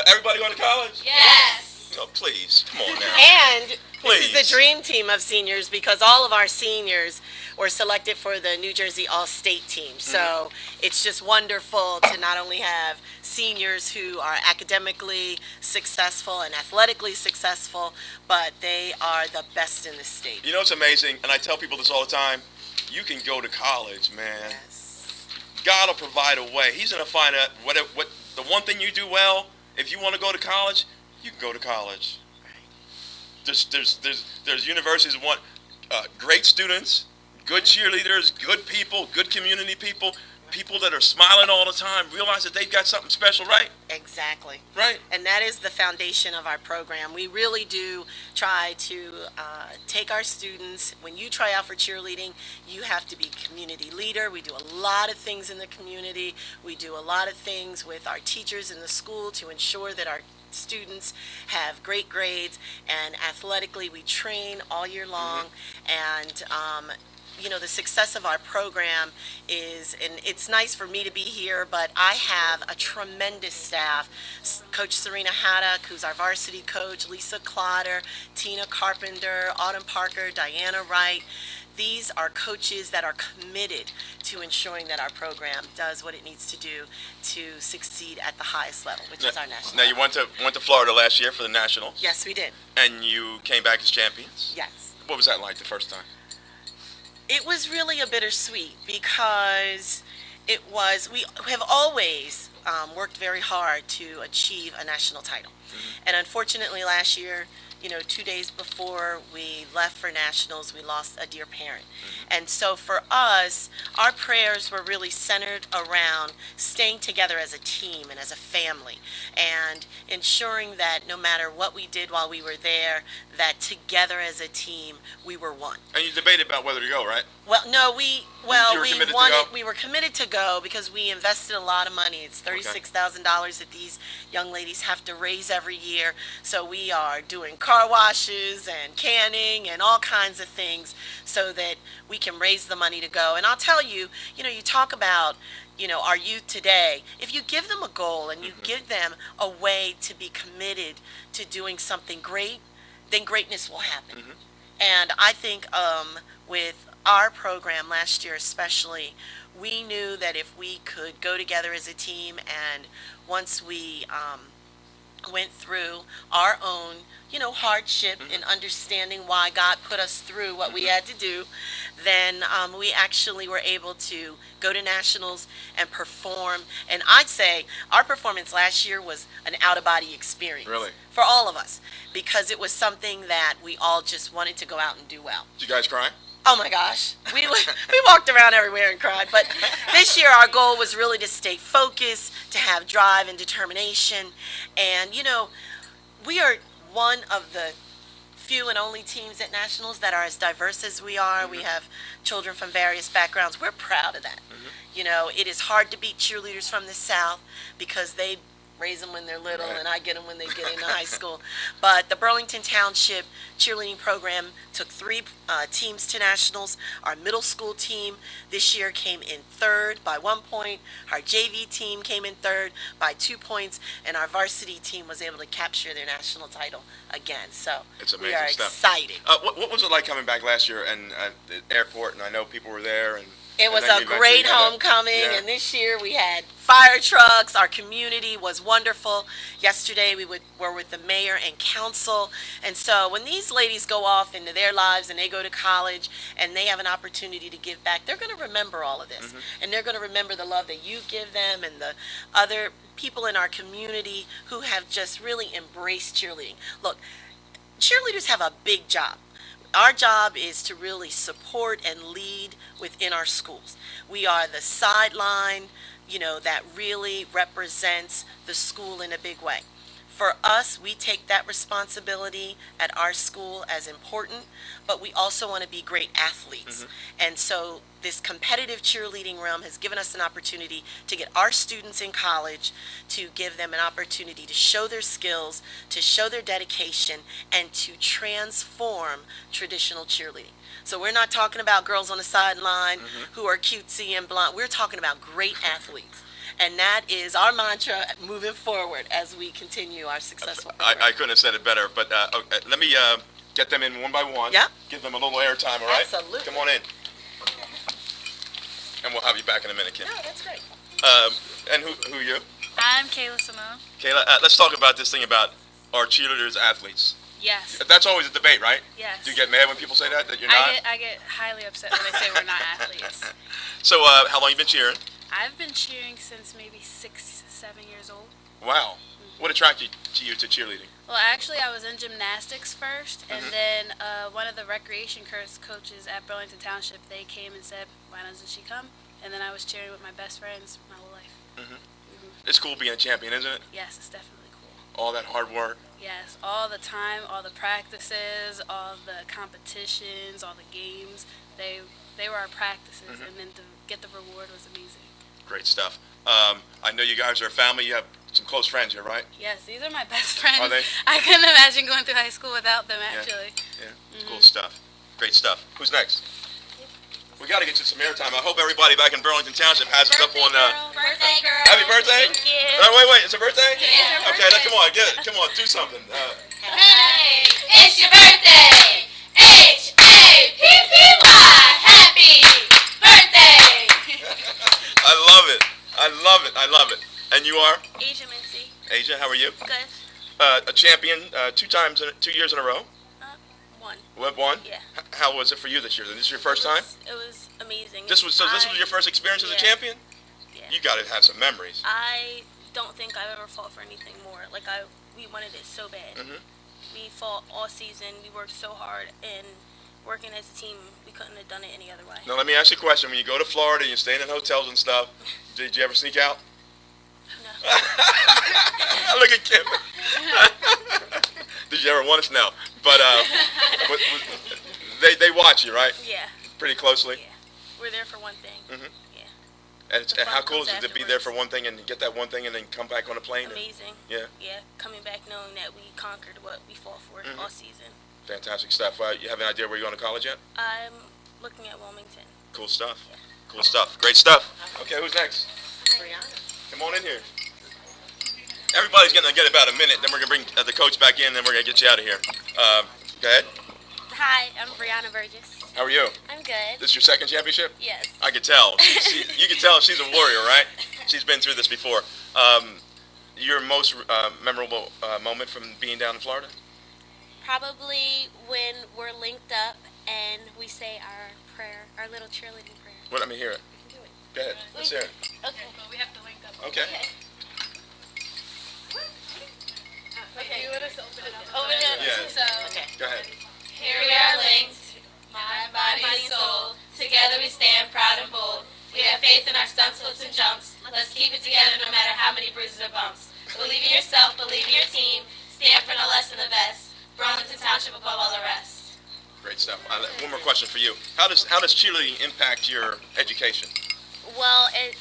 Everybody going to college? Yes. Oh, please. Come on now. And Please. this is the dream team of seniors because all of our seniors were selected for the New Jersey All-State team. So it's just wonderful to not only have seniors who are academically successful and athletically successful, but they are the best in the state. You know what's amazing? And I tell people this all the time. You can go to college, man. Yes. God will provide a way. He's going to find out what the one thing you do well. If you want to go to college, you can go to college. There's universities that want great students, good cheerleaders, good people, good community people, people that are smiling all the time, realize that they've got something special, right? Exactly. Right. And that is the foundation of our program. We really do try to take our students. When you try out for cheerleading, you have to be community leader. We do a lot of things in the community. We do a lot of things with our teachers in the school to ensure that our students have great grades, and athletically we train all year long. And you know, the success of our program is, and it's nice for me to be here, but I have a tremendous staff. Coach Serena Haddock, who's our varsity coach, Lisa Clotter, Tina Carpenter, Autumn Parker, Diana Wright. These are coaches that are committed to ensuring that our program does what it needs to do to succeed at the highest level, which is our national. Now, you went to Florida last year for the Nationals. Yes, we did. And you came back as champions. Yes. What was that like the first time? It was really a bittersweet because we have always worked very hard to achieve a national title. And unfortunately last year, 2 days before we left for nationals, we lost a dear parent. And so for us, our prayers were really centered around staying together as a team and as a family, and ensuring that no matter what we did while we were there, that together as a team, we were one. And you debated about whether to go, right? Well, no, You were committed to go? we were committed to go because we invested a lot of money. It's $36,000 that these young ladies have to raise every year. So we are doing car washes and canning and all kinds of things so that we can raise the money to go. And I'll tell you, you talk about, our youth today. If you give them a goal and you give them a way to be committed to doing something great, then greatness will happen. And I think with our program last year especially, we knew that if we could go together as a team, and once we went through our own, hardship in understanding why God put us through what we had to do, then we actually were able to go to nationals and perform. And I'd say our performance last year was an out-of-body experience. Really? For all of us, because it was something that we all just wanted to go out and do well. Did you guys cry? Oh my gosh, we walked around everywhere and cried. But this year our goal was really to stay focused, to have drive and determination. And we are one of the few and only teams at nationals that are as diverse as we are. We have children from various backgrounds. We're proud of that. It is hard to beat cheerleaders from the South because they raise them when they're little, and I get them when they get into high school. But the Burlington Township cheerleading program took 3 teams to nationals. Our middle school team this year came in 3rd by 1 point. Our JV team came in 3rd by 2 points, and our varsity team was able to capture their national title again. So It's we amazing are stuff. excited. What was it like coming back last year and at the airport? And I know people were there. It was then a you mentioned great you had homecoming, yeah. and this year we had fire trucks. Our community was wonderful. Yesterday we were with the mayor and council, and so when these ladies go off into their lives and they go to college and they have an opportunity to give back, they're going to remember all of this, and they're going to remember the love that you give them and the other people in our community who have just really embraced cheerleading. Look, cheerleaders have a big job. Our job is to really support and lead within our schools. We are the sideline, that really represents the school in a big way. For us, we take that responsibility at our school as important, but we also want to be great athletes. And so this competitive cheerleading realm has given us an opportunity to get our students in college, to give them an opportunity to show their skills, to show their dedication, and to transform traditional cheerleading. So we're not talking about girls on the sideline who are cutesy and blonde. We're talking about great athletes. And that is our mantra moving forward as we continue our successful program. I couldn't have said it better, but let me get them in one by one. Yeah. Give them a little airtime, all right? Absolutely. Come on in. And we'll have you back in a minute, Kim. No, that's great. And who are you? I'm Kayla Simone. Kayla, let's talk about this thing about our cheerleaders, athletes. Yes. That's always a debate, right? Yes. Do you get mad when people say that you're not? I get highly upset when they say we're not athletes. So how long you been cheering? I've been cheering since maybe 6, 7 years old. Wow. What attracted you to cheerleading? Well, actually, I was in gymnastics first, and then one of the recreation coaches at Burlington Township, they came and said, why doesn't she come? And then I was cheering with my best friends my whole life. It's cool being a champion, isn't it? Yes, it's definitely cool. All that hard work. Yes, all the time, all the practices, all the competitions, all the games, they were our practices, and then to get the reward was amazing. Great stuff. I know you guys are a family. You have some close friends here, right? Yes, these are my best friends. Are they? I couldn't imagine going through high school without them, actually. Yeah. Cool stuff. Great stuff. Who's next? We got to get you some airtime. I hope everybody back in Burlington Township has us up on. Birthday girl. Happy birthday! Thank you. Wait. It's a birthday? Yeah. Okay, come on, get it. Come on, do something. Hey, it's your birthday. H-A-P-P-Y. Happy birthday. I love it. And you are? Asia Mincy. Asia, how are you? Good. A champion 2 years in a row? One. Won? Yeah. How was it for you this year? This is your first time? It was amazing. This was your first experience as a Yeah. champion? Yeah. You got to have some memories. I don't think I've ever fought for anything more. We wanted it so bad. We fought all season. We worked so hard, and working as a team, we couldn't have done it any other way. Now let me ask you a question. When you go to Florida, you're staying in hotels and stuff. Did you ever sneak out? No. Look at Kim. Did you ever want to? No. But they watch you, right? Yeah. Pretty closely. Yeah. We're there for one thing. Mhm. Yeah. And The how fun cool is comes it to be there afterwards. for one thing and get that one thing and then come back on a plane? Amazing. Yeah. Yeah. Coming back knowing that we conquered what we fought for all season. Fantastic stuff. You have an idea where you're going to college yet? I'm looking at Wilmington. Cool stuff. Cool stuff. Great stuff. Okay, who's next? Come on in here. Everybody's going to get about a minute, then we're going to bring the coach back in, then we're going to get you out of here. Go ahead. Hi, I'm Brianna Burgess. How are you? I'm good. This is your second championship? Yes. I could tell. You could tell she's a warrior, right? She's been through this before. Your most memorable moment from being down in Florida? Probably when we're linked up and we say our prayer, our little cheerleading prayer. Well, let me hear it. Go ahead. Let's hear it. Okay. But we have to link up. Okay. Okay. Let us open it up. Open it up. Yeah. So, Go ahead. here we are linked, mind, body, and soul. Together we stand proud and bold. We have faith in our stunts, flips, and jumps. Let's keep it together no matter how many bruises or bumps. Believe in yourself, believe in your team. Stand for no less than the best. Burlington Township above all the rest. Great stuff. One more question for you. How does cheerleading impact your education? Well, it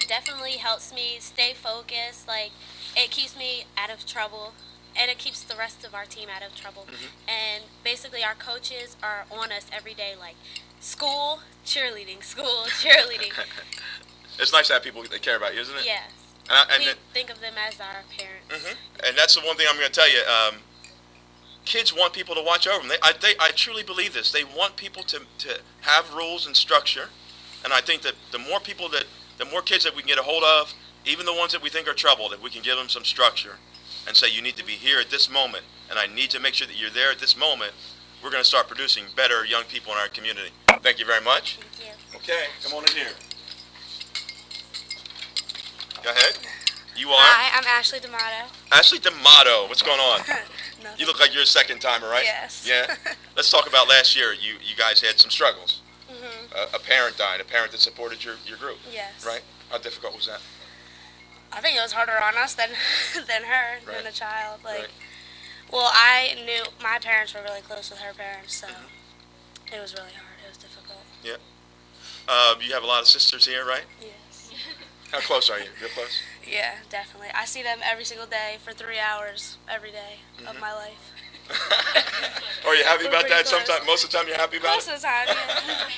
definitely helps me stay focused. Like, it keeps me out of trouble, and it keeps the rest of our team out of trouble. And basically, our coaches are on us every day, like school, cheerleading, school, cheerleading. It's nice to have people that care about you, isn't it? Yes. And We think of them as our parents. And that's the one thing I'm going to tell you. Kids want people to watch over them. I truly believe this. They want people to have rules and structure. And I think that the more kids that we can get a hold of, even the ones that we think are troubled, if we can give them some structure and say, you need to be here at this moment, and I need to make sure that you're there at this moment, we're going to start producing better young people in our community. Thank you very much. Thank you. Okay, come on in here. Go ahead. You are? Hi, I'm Ashley D'Amato. Ashley D'Amato. What's going on? Nothing. You look like you're a second timer, right? Yes. Yeah? Let's talk about last year. You guys had some struggles. A parent died, a parent that supported your group. Yes. Right? How difficult was that? I think it was harder on us than her, Right. than the child. Like, Right. well, I knew my parents were really close with her parents, so it was really hard. It was difficult. You have a lot of sisters here, right? Yes. How close are you? You're close? Yeah, definitely. I see them every single day for 3 hours every day of my life. Are you happy We're about pretty that? close. Sometimes, most of the time you're happy about Most it? of the time, yeah.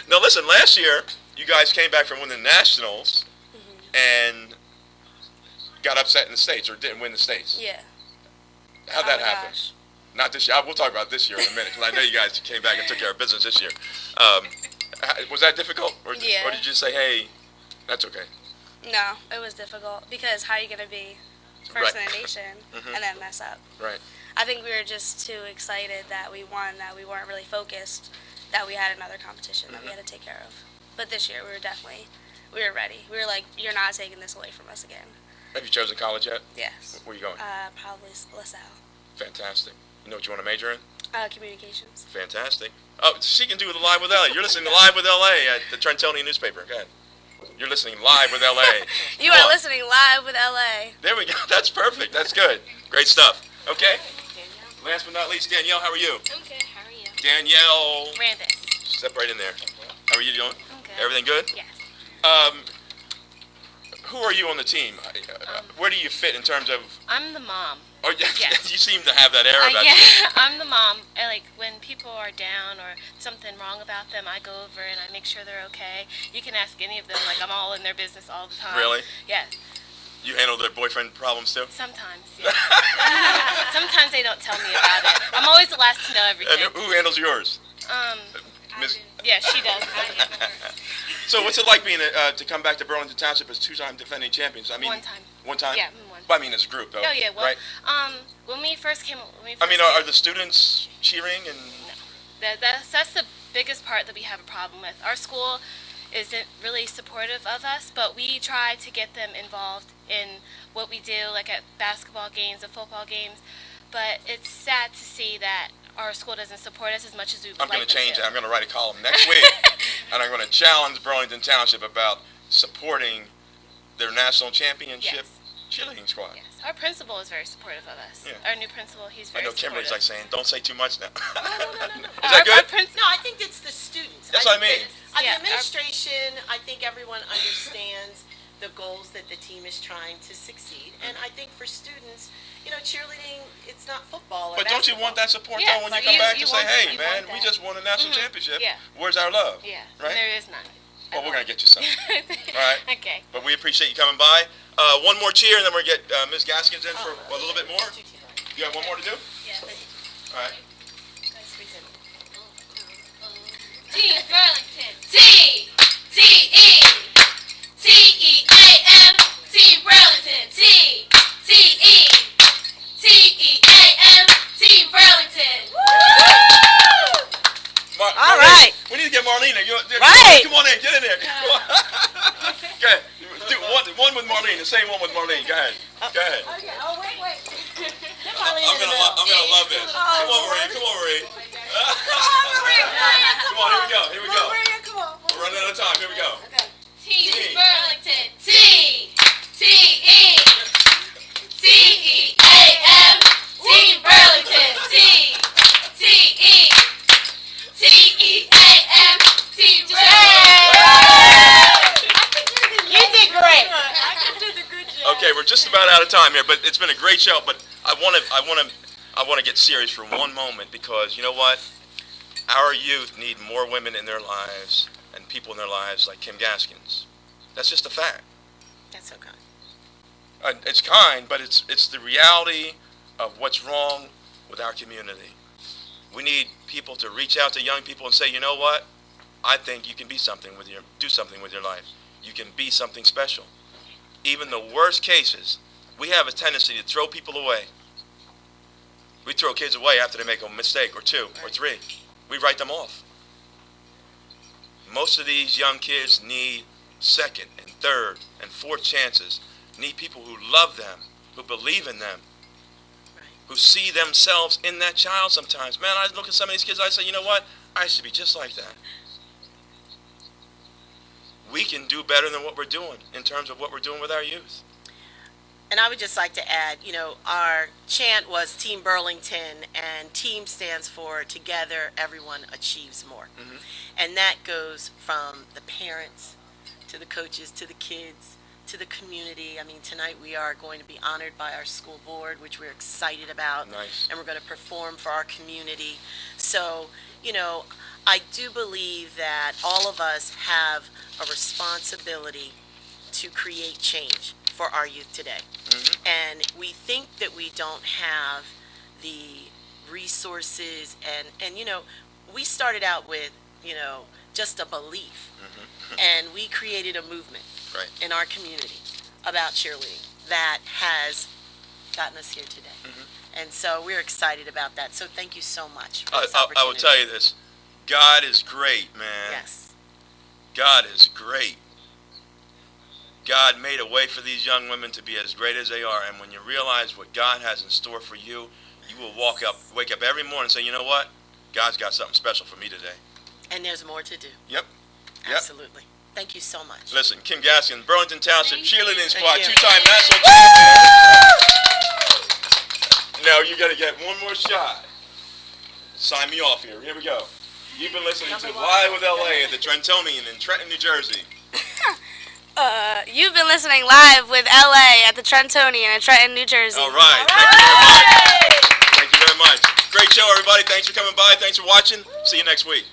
Now listen, last year, you guys came back from winning the Nationals and got upset in the States, or didn't win the States. Yeah. How'd Oh that my happen? gosh. Not this year. We'll talk about this year in a minute, because I know you guys came back and took care of business this year. Was that difficult? Or Yeah. did you just say, hey, that's okay? No, it was difficult because how are you going to be first Right. in the nation and then mess up? Right. I think we were just too excited that we won, that we weren't really focused, that we had another competition that we had to take care of. But this year we were ready. We were like, you're not taking this away from us again. Have you chosen college yet? Yes. Where are you going? Probably LaSalle. Fantastic. You know what you want to major in? Communications. Fantastic. Oh, she can do it live with LA. You're listening to Live with LA at the Trentonian newspaper. Go ahead. You're listening live with LA. You Come are on. listening live with LA. There we go. That's perfect. That's good. Great stuff. Okay. Last but not least, Danielle, how are you? I'm good. How are you? Danielle. Brandis. Step right in there. How are you doing? I'm good. Everything good? Yes. Who are you on the team? Where do you fit in terms of? I'm the mom. Oh, yeah. Yes. You seem to have that air about you. Yeah, I'm the mom. Like when people are down or something wrong about them, I go over and I make sure they're okay. You can ask any of them. Like I'm all in their business all the time. Really? Yes. You handle their boyfriend problems too? Sometimes. Yes. Sometimes they don't tell me about it. I'm always the last to know And everything. who handles yours? Ms. Yeah, she does. So what's it like being to come back to Burlington Township as two-time defending champions? I mean, One time. One time? Yeah, one. But I mean, as a group, though. Oh yeah. Well, right? when we first came, I mean, are the students cheering and? That's the biggest part that we have a problem with. Our school isn't really supportive of us, but we try to get them involved in what we do, like at basketball games and football games. But it's sad to see that our school doesn't support us as much as we would I'm like going them to change to. it. I'm going to write a column next week, and I'm going to challenge Burlington Township about supporting their national championship cheerleading squad. Yes. Our principal is very supportive of us. Yeah. Our new principal, he's I very know Kimberly's like supportive. saying, don't say too much now. No. Is that good? No, I think it's the students. That's what I think mean. that- Yeah, The administration, I think everyone understands the goals that the team is trying to succeed. And I think for students, cheerleading, it's not football or But don't you want that support Yeah, though when you so come back you to say, want- hey you man, want we that. just won a national championship. Yeah. Where's our love? Yeah, Right? there is none. Well, we're going to get you some. All right. Okay. But we appreciate you coming by. One more cheer, and then we're going to get Ms. Gaskins in for a little bit more. You have one more to do? Yeah. All right. Team Burlington. T-E-A-M. Team Burlington. T-E-A-M. Team Burlington. All right. We need to get Marlene in. Right. Come on in. Get in there. Come on. Go ahead. Do one with Marlene. The same one with Marlene. Go ahead. Go ahead. Okay. Oh, wait. I'm gonna love this. Come on, Marie. Come on, Marie. Come on, here we go. We're running out of time. Here we go. Team Burlington. T-E-A-M. Team Burlington. T-E-A-M. Team Burlington. You did great. Okay, we're just about out of time here, but it's been a great show. But I want to get serious for one moment because you know what? Our youth need more women in their lives and people in their lives like Kim Gaskins. That's just a fact. That's so kind. It's kind, but it's the reality of what's wrong with our community. We need people to reach out to young people and say, you know what? I think you can do something with your life. You can be something special. Even the worst cases, we have a tendency to throw people away. We throw kids away after they make a mistake or two or three. We write them off. Most of these young kids need second and third and fourth chances, need people who love them, who believe in them, who see themselves in that child sometimes. Man, I look at some of these kids, I say, you know what? I should be just like that. We can do better than what we're doing in terms of what we're doing with our youth. And I would just like to add, our chant was Team Burlington, and team stands for Together Everyone Achieves More. Mm-hmm. And that goes from the parents to the coaches to the kids to the community. I mean, tonight we are going to be honored by our school board, which we're excited about. Nice. And we're going to perform for our community. So, I do believe that all of us have a responsibility to create change for our youth today. Mm-hmm. And we think that we don't have the resources and we started out with, just a belief. Mm-hmm. And we created a movement Right. in our community about cheerleading that has gotten us here today. Mm-hmm. And so we're excited about that. So thank you so much for this I opportunity. will tell you this. God is great, man. Yes. God is great. God made a way for these young women to be as great as they are. And when you realize what God has in store for you, you will wake up every morning and say, you know what? God's got something special for me today. And there's more to do. Yep. Absolutely. Thank you so much. Listen, Kim Gaskins, Burlington Township cheerleading squad, you. two-time national champion. Now you got to get one more shot. Sign me off here. Here we go. You've been listening to Live with LA at the Trentonian in Trenton, New Jersey. You've been listening live with LA at the Trentonian in Trenton, New Jersey. All right. Thank you very much. Great show, everybody. Thanks for coming by. Thanks for watching. See you next week.